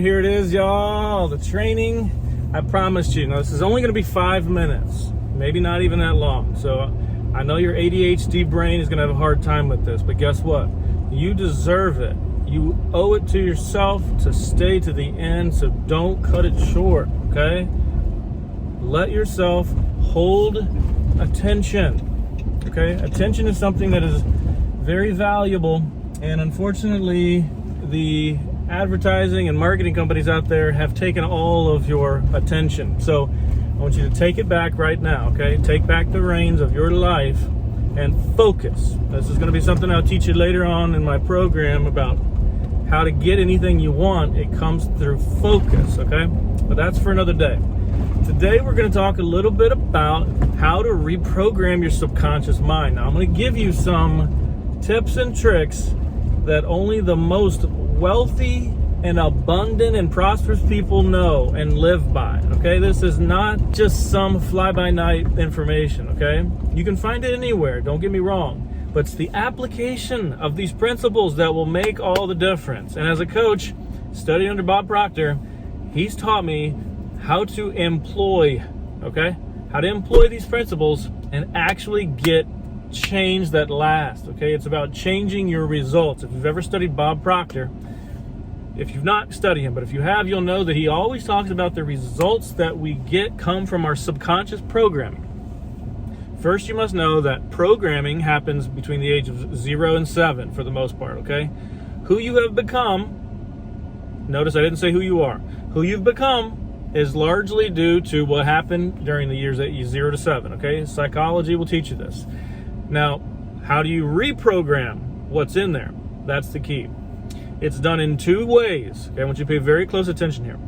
Here it is, y'all, the training I promised you. Now, this is only going to be 5 minutes, maybe not even that long. So I know your ADHD brain is going to have a hard time with this, but guess what? You deserve it. You owe it to yourself to stay to the end, so don't cut it short, okay? Let yourself hold attention, okay? Attention is something that is very valuable, and unfortunately, the advertising and marketing companies out there have taken all of your attention. So I want you to take it back right now, okay? Take back the reins of your life and focus. This is going to be something I'll teach you later on in my program about how to get anything you want. It comes through focus, okay? But that's for another day. Today we're going to talk a little bit about how to reprogram your subconscious mind. Now I'm going to give you some tips and tricks that only the most wealthy and abundant and prosperous people know and live by, okay? This is not just some fly-by-night information, okay? You can find it anywhere, don't get me wrong, but it's the application of these principles that will make all the difference. And as a coach, studying under Bob Proctor, he's taught me how to employ, okay? How to employ these principles and actually get change that lasts, okay? It's about changing your results. If you've ever studied Bob Proctor, if you've not studied him, but if you have, you'll know that he always talks about the results that we get come from our subconscious programming. First, you must know that programming happens between the age of 0 and 7 for the most part, okay? Who you have become, notice I didn't say who you are. Who you've become is largely due to what happened during the years 0 to 7, okay? Psychology will teach you this. Now, how do you reprogram what's in there? That's the key. It's done in 2 ways. Okay, I want you to pay very close attention here.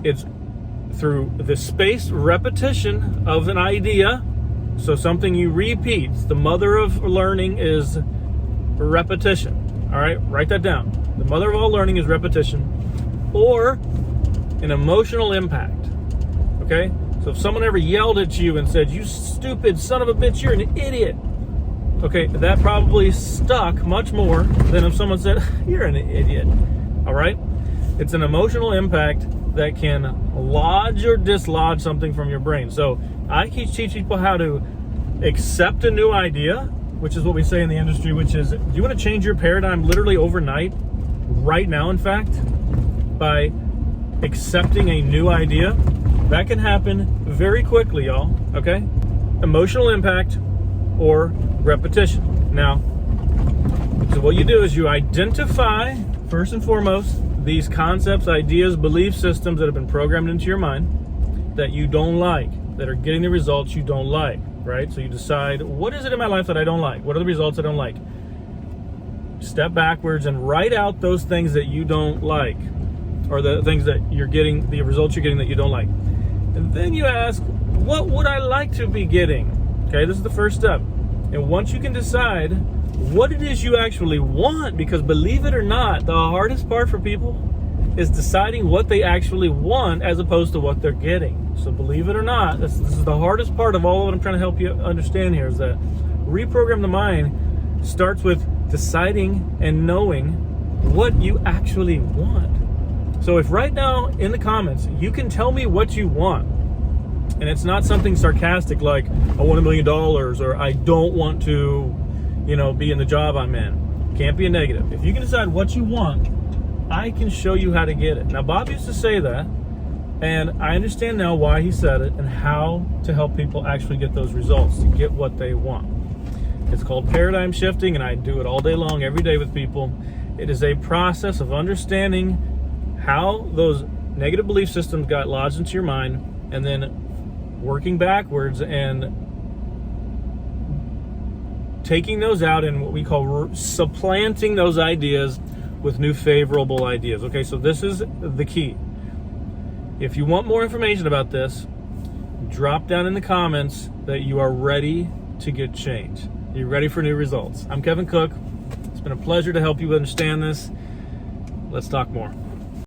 It's through the spaced repetition of an idea. So something you repeat. The mother of learning is repetition. All right, write that down. The mother of all learning is repetition, or an emotional impact. Okay, so if someone ever yelled at you and said, "You stupid son of a bitch, you're an idiot," okay, that probably stuck much more than if someone said, "You're an idiot." All right? It's an emotional impact that can lodge or dislodge something from your brain. So I teach people how to accept a new idea, which is what we say in the industry, which is, do you want to change your paradigm literally overnight, right now, in fact, by accepting a new idea? That can happen very quickly, y'all, okay? Emotional impact or repetition. Now, so what you do is you identify, first and foremost, these concepts, ideas, belief systems that have been programmed into your mind that you don't like, that are getting the results you don't like, right? So you decide, what is it in my life that I don't like? What are the results I don't like? Step backwards and write out those things that you don't like, or the things that you're getting, the results you're getting that you don't like. And then you ask, what would I like to be getting? Okay, this is the first step. And once you can decide what it is you actually want, because believe it or not, the hardest part for people is deciding what they actually want as opposed to what they're getting. So believe it or not, this is the hardest part of all of what I'm trying to help you understand here, is that reprogram the mind starts with deciding and knowing what you actually want. So if right now in the comments you can tell me what you want, and it's not something sarcastic like, I want $1 million, or I don't want to, be in the job I'm in. Can't be a negative. If you can decide what you want, I can show you how to get it. Now, Bob used to say that, and I understand now why he said it and how to help people actually get those results, to get what they want. It's called paradigm shifting, and I do it all day long, every day with people. It is a process of understanding how those negative belief systems got lodged into your mind, and then working backwards and taking those out and what we call supplanting those ideas with new favorable ideas. Okay, so this is the key. If you want more information about this, drop down in the comments that you are ready to get change. You're ready for new results. I'm Kevin Cook. It's been a pleasure to help you understand this. Let's talk more.